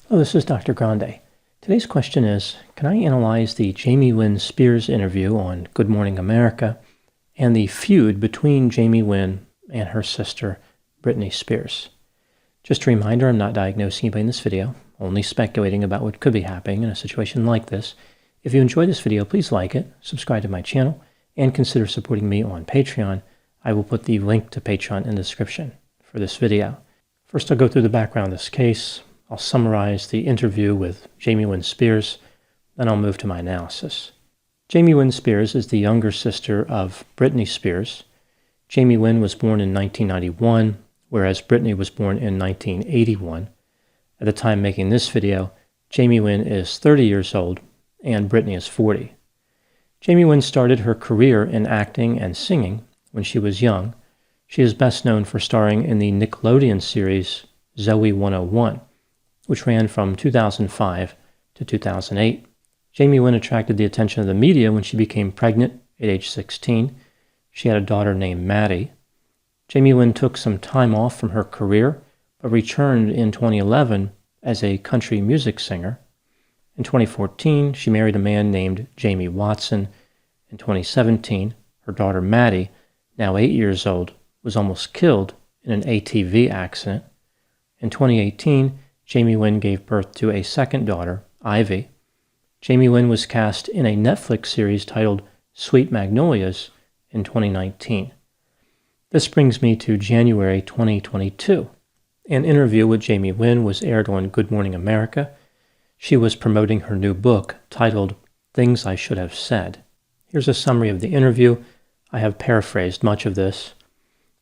Hello, this is Dr. Grande. Today's question is, can I analyze the Jamie Lynn Spears interview on Good Morning America and the feud between Jamie Lynn and her sister, Britney Spears? Just a reminder, I'm not diagnosing anybody in this video, only speculating about what could be happening in a situation like this. If you enjoyed this video, please like it, subscribe to my channel, and consider supporting me on Patreon. I will put the link to Patreon in the description for this video. First, I'll go through the background of this case. I'll summarize the interview with Jamie Lynn Spears, then I'll move to my analysis. Jamie Lynn Spears is the younger sister of Britney Spears. Jamie Lynn was born in 1991, whereas Britney was born in 1981. At the time making this video, Jamie Lynn is 30 years old and Britney is 40. Jamie Lynn started her career in acting and singing when she was young. She is best known for starring in the Nickelodeon series Zoey 101, which ran from 2005 to 2008. Jamie Lynn attracted the attention of the media when she became pregnant at age 16. She had a daughter named Maddie. Jamie Lynn took some time off from her career, but returned in 2011 as a country music singer. In 2014, she married a man named Jamie Watson. In 2017, her daughter Maddie, now 8 years old, was almost killed in an ATV accident. In 2018, Jamie Lynn gave birth to a second daughter, Ivy. Jamie Lynn was cast in a Netflix series titled Sweet Magnolias in 2019. This brings me to January 2022. An interview with Jamie Lynn was aired on Good Morning America. She was promoting her new book titled Things I Should Have Said. Here's a summary of the interview. I have paraphrased much of this.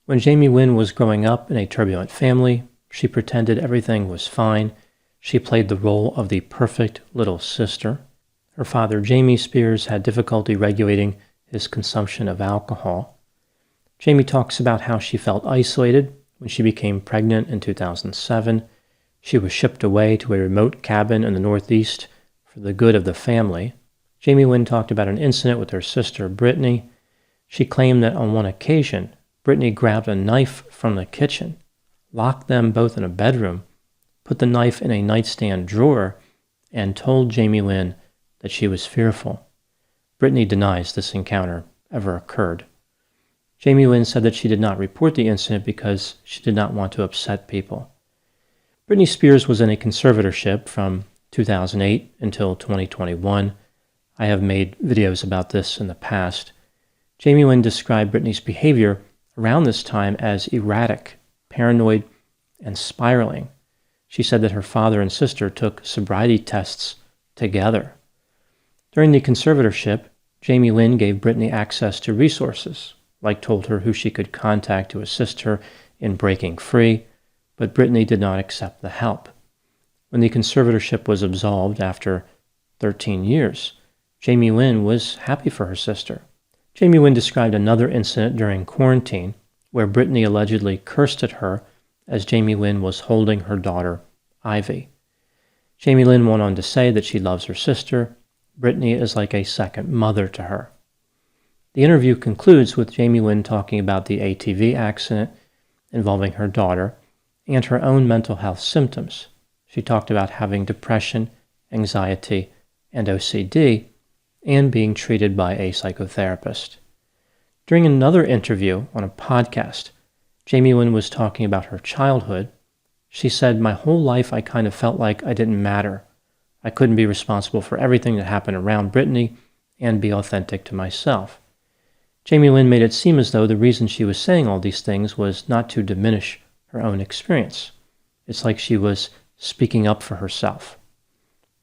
When Jamie Lynn was growing up in a turbulent family, she pretended everything was fine. She played the role of the perfect little sister. Her father, Jamie Spears, had difficulty regulating his consumption of alcohol. Jamie talks about how she felt isolated when she became pregnant in 2007. She was shipped away to a remote cabin in the Northeast for the good of the family. Jamie Lynn talked about an incident with her sister, Britney. She claimed that on one occasion, Britney grabbed a knife from the kitchen, locked them both in a bedroom, put the knife in a nightstand drawer, and told Jamie Lynn that she was fearful. Britney denies this encounter ever occurred. Jamie Lynn said that she did not report the incident because she did not want to upset people. Britney Spears was in a conservatorship from 2008 until 2021. I have made videos about this in the past. Jamie Lynn described Britney's behavior around this time as erratic, paranoid, and spiraling. She said that her father and sister took sobriety tests together. During the conservatorship, Jamie Lynn gave Britney access to resources, like told her who she could contact to assist her in breaking free, but Britney did not accept the help. When the conservatorship was absolved after 13 years, Jamie Lynn was happy for her sister. Jamie Lynn described another incident during quarantine where Britney allegedly cursed at her as Jamie Lynn was holding her daughter, Ivy. Jamie Lynn went on to say that she loves her sister. Britney is like a second mother to her. The interview concludes with Jamie Lynn talking about the ATV accident involving her daughter and her own mental health symptoms. She talked about having depression, anxiety, and OCD, and being treated by a psychotherapist. During another interview on a podcast, Jamie Lynn was talking about her childhood. She said, "My whole life I kind of felt like I didn't matter. I couldn't be responsible for everything that happened around Britney and be authentic to myself." Jamie Lynn made it seem as though the reason she was saying all these things was not to diminish her own experience. It's like she was speaking up for herself.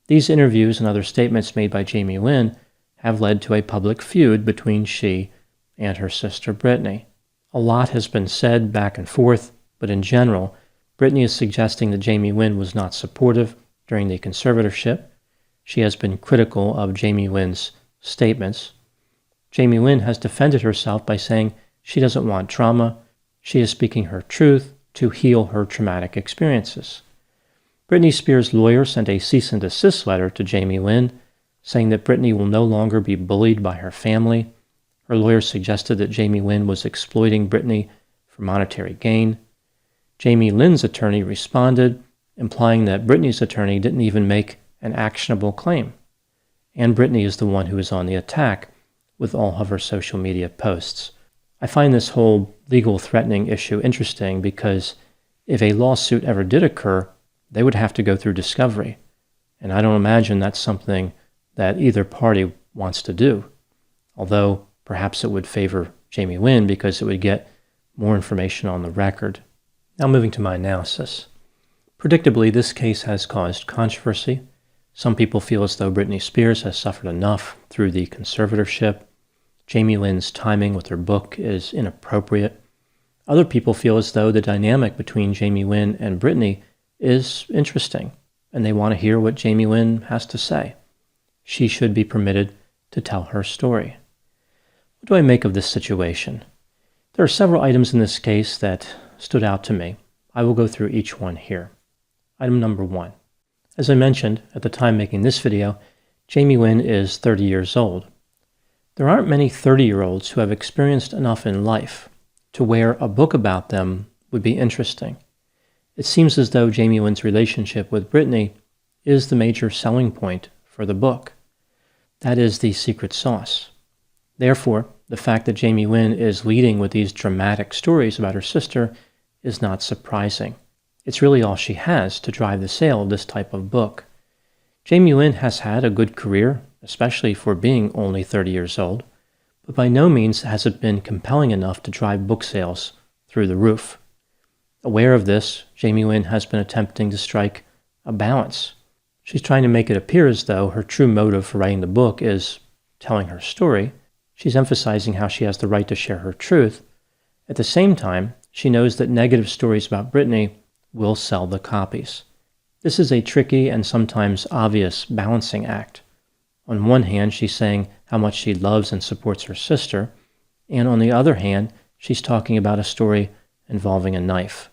These interviews and other statements made by Jamie Lynn have led to a public feud between she and her sister Britney. A lot has been said back and forth, but in general, Britney is suggesting that Jamie Lynn was not supportive during the conservatorship. She has been critical of Jamie Lynn's statements. Jamie Lynn has defended herself by saying she doesn't want drama. She is speaking her truth to heal her traumatic experiences. Britney Spears' lawyer sent a cease and desist letter to Jamie Lynn, saying that Britney will no longer be bullied by her family. Her lawyer suggested that Jamie Lynn was exploiting Britney for monetary gain. Jamie Lynn's attorney responded implying that Britney's attorney didn't even make an actionable claim. And Britney is the one who is on the attack with all of her social media posts. I find this whole legal threatening issue interesting because if a lawsuit ever did occur, they would have to go through discovery. And I don't imagine that's something that either party wants to do. Although perhaps it would favor Jamie Lynn because it would get more information on the record. Now moving to my analysis. Predictably, this case has caused controversy. Some people feel as though Britney Spears has suffered enough through the conservatorship. Jamie Lynn's timing with her book is inappropriate. Other people feel as though the dynamic between Jamie Lynn and Britney is interesting, and they want to hear what Jamie Lynn has to say. She should be permitted to tell her story. What do I make of this situation? There are several items in this case that stood out to me. I will go through each one here. Item number 1. As I mentioned at the time making this video, Jamie Lynn is 30 years old. There aren't many 30-year-olds who have experienced enough in life to where a book about them would be interesting. It seems as though Jamie Lynn's relationship with Britney is the major selling point for the book. That is the secret sauce. Therefore, the fact that Jamie Lynn is leading with these dramatic stories about her sister is not surprising. It's really all she has to drive the sale of this type of book. Jamie Lynn has had a good career, especially for being only 30 years old, but by no means has it been compelling enough to drive book sales through the roof. Aware of this, Jamie Lynn has been attempting to strike a balance. She's trying to make it appear as though her true motive for writing the book is telling her story. She's emphasizing how she has the right to share her truth. At the same time, she knows that negative stories about Britney will sell the copies. This is a tricky and sometimes obvious balancing act. On one hand, she's saying how much she loves and supports her sister, and on the other hand, she's talking about a story involving a knife.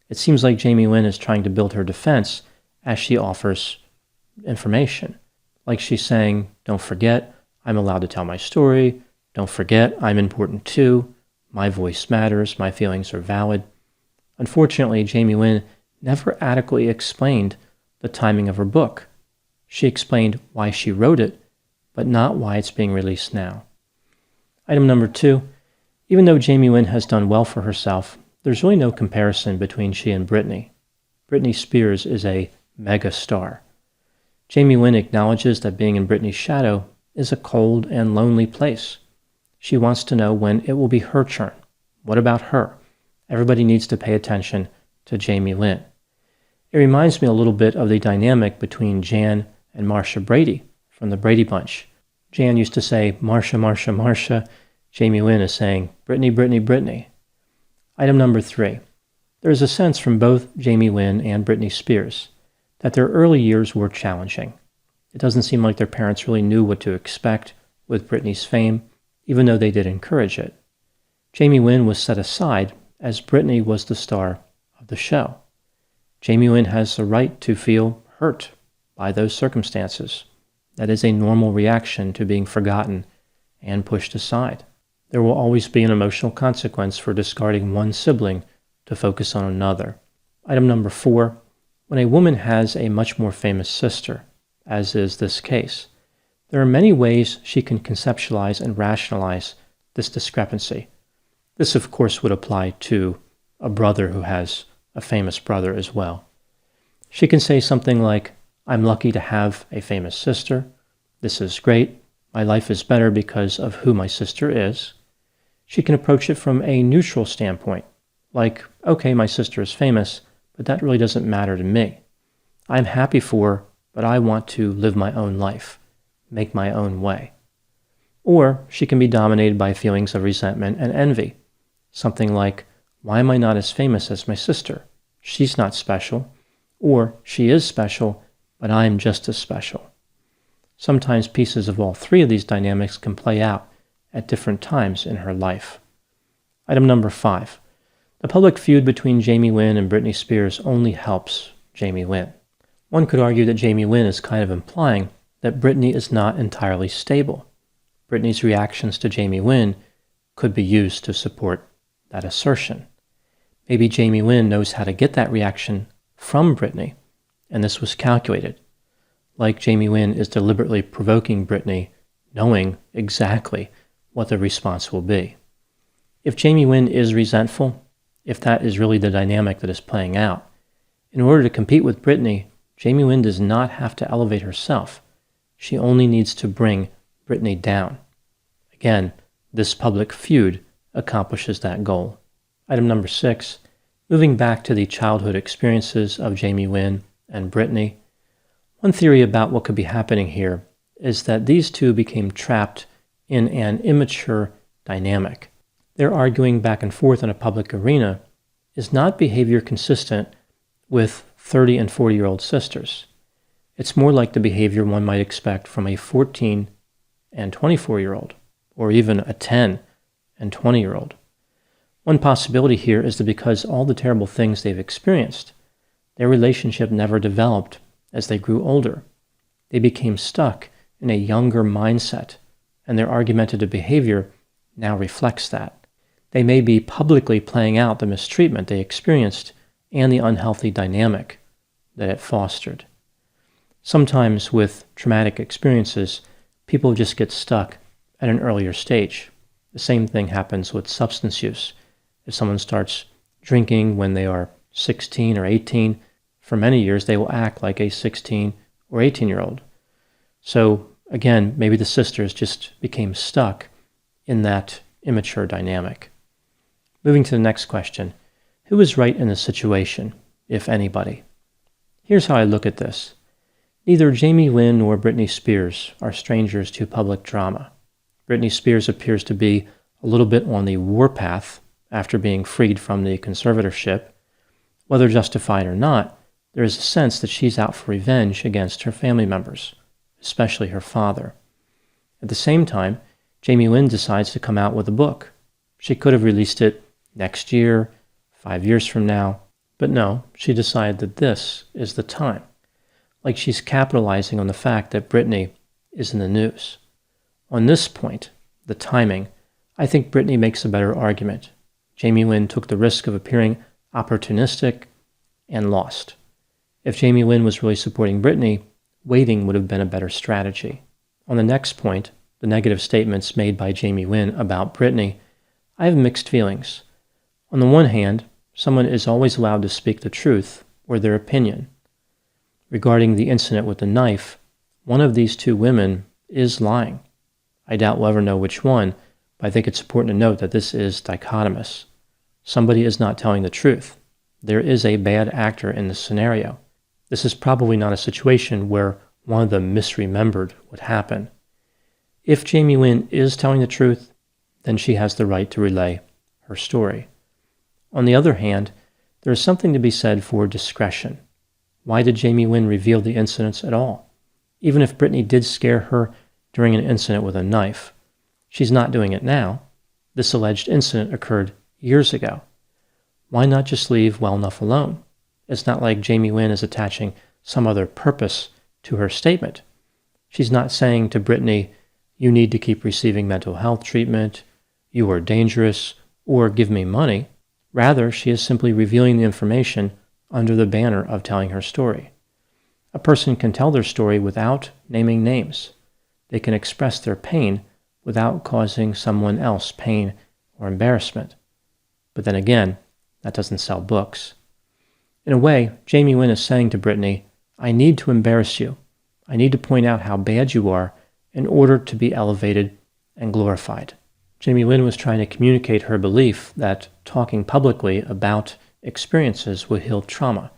It seems like Jamie Lynn is trying to build her defense as she offers information. Like she's saying, don't forget, I'm allowed to tell my story. Don't forget, I'm important too. My voice matters. My feelings are valid. Unfortunately, Jamie Lynn never adequately explained the timing of her book. She explained why she wrote it, but not why it's being released now. Item number 2, even though Jamie Lynn has done well for herself, there's really no comparison between she and Britney. Britney Spears is a mega star. Jamie Lynn acknowledges that being in Britney's shadow is a cold and lonely place. She wants to know when it will be her turn. What about her? Everybody needs to pay attention to Jamie Lynn. It reminds me a little bit of the dynamic between Jan and Marsha Brady from the Brady Bunch. Jan used to say, Marsha, Marsha, Marsha. Jamie Lynn is saying, Britney, Britney, Britney. Item number 3. There is a sense from both Jamie Lynn and Britney Spears that their early years were challenging. It doesn't seem like their parents really knew what to expect with Britney's fame, even though they did encourage it. Jamie Lynn was set aside as Britney was the star of the show. Jamie Lynn has the right to feel hurt by those circumstances. That is a normal reaction to being forgotten and pushed aside. There will always be an emotional consequence for discarding one sibling to focus on another. Item number 4, when a woman has a much more famous sister, as is this case, there are many ways she can conceptualize and rationalize this discrepancy. This, of course, would apply to a brother who has a famous brother as well. She can say something like, I'm lucky to have a famous sister. This is great. My life is better because of who my sister is. She can approach it from a neutral standpoint, like, okay, my sister is famous, but that really doesn't matter to me. I'm happy for her, but I want to live my own life, make my own way. Or she can be dominated by feelings of resentment and envy. Something like, why am I not as famous as my sister? She's not special. Or she is special, but I'm just as special. Sometimes pieces of all 3 of these dynamics can play out at different times in her life. Item number 5. The public feud between Jamie Lynn and Britney Spears only helps Jamie Lynn. One could argue that Jamie Lynn is kind of implying that Britney is not entirely stable. Britney's reactions to Jamie Lynn could be used to support that assertion. Maybe Jamie Lynn knows how to get that reaction from Britney and this was calculated. Like Jamie Lynn is deliberately provoking Britney, knowing exactly what the response will be. If Jamie Lynn is resentful, if that is really the dynamic that is playing out, in order to compete with Britney, Jamie Lynn does not have to elevate herself. She only needs to bring Britney down. Again, this public feud accomplishes that goal. Item number 6, moving back to the childhood experiences of Jamie Lynn and Britney. One theory about what could be happening here is that these two became trapped in an immature dynamic. Their arguing back and forth in a public arena is not behavior consistent with 30 and 40-year-old sisters. It's more like the behavior one might expect from a 14 and 24-year-old, or even a 10 and 20-year-old. One possibility here is that because all the terrible things they've experienced, their relationship never developed as they grew older. They became stuck in a younger mindset, and their argumentative behavior now reflects that. They may be publicly playing out the mistreatment they experienced and the unhealthy dynamic that it fostered. Sometimes with traumatic experiences, people just get stuck at an earlier stage. The same thing happens with substance use. If someone starts drinking when they are 16 or 18, for many years they will act like a 16 or 18-year-old. So again, maybe the sisters just became stuck in that immature dynamic. Moving to the next question. Who is right in the situation, if anybody? Here's how I look at this. Neither Jamie Lynn nor Britney Spears are strangers to public drama. Britney Spears appears to be a little bit on the warpath after being freed from the conservatorship. Whether justified or not, there is a sense that she's out for revenge against her family members, especially her father. At the same time, Jamie Lynn decides to come out with a book. She could have released it next year, 5 years from now, but no, she decided that this is the time. Like she's capitalizing on the fact that Britney is in the news. On this point, the timing, I think Britney makes a better argument. Jamie Lynn took the risk of appearing opportunistic and lost. If Jamie Lynn was really supporting Britney, waiting would have been a better strategy. On the next point, the negative statements made by Jamie Lynn about Britney, I have mixed feelings. On the one hand, someone is always allowed to speak the truth or their opinion. Regarding the incident with the knife, one of these two women is lying. I doubt we'll ever know which one, but I think it's important to note that this is dichotomous. Somebody is not telling the truth. There is a bad actor in this scenario. This is probably not a situation where one of them misremembered what happened. If Jamie Lynn is telling the truth, then she has the right to relay her story. On the other hand, there is something to be said for discretion. Why did Jamie Lynn reveal the incidents at all? Even if Britney did scare her during an incident with a knife, she's not doing it now. This alleged incident occurred years ago. Why not just leave well enough alone? It's not like Jamie Lynn is attaching some other purpose to her statement. She's not saying to Britney, you need to keep receiving mental health treatment, you are dangerous, or give me money. Rather, she is simply revealing the information under the banner of telling her story. A person can tell their story without naming names. They can express their pain without causing someone else pain or embarrassment. But then again, that doesn't sell books. In a way, Jamie Lynn is saying to Britney, I need to embarrass you. I need to point out how bad you are in order to be elevated and glorified. Jamie Lynn was trying to communicate her belief that talking publicly about experiences would heal trauma.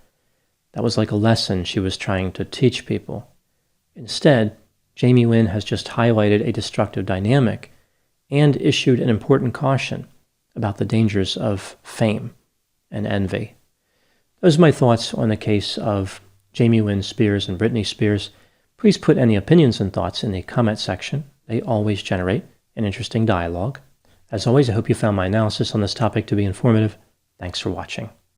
That was like a lesson she was trying to teach people. Instead, Jamie Lynn has just highlighted a destructive dynamic and issued an important caution about the dangers of fame and envy. Those are my thoughts on the case of Jamie Lynn Spears and Britney Spears. Please put any opinions and thoughts in the comment section. They always generate an interesting dialogue. As always, I hope you found my analysis on this topic to be informative. Thanks for watching.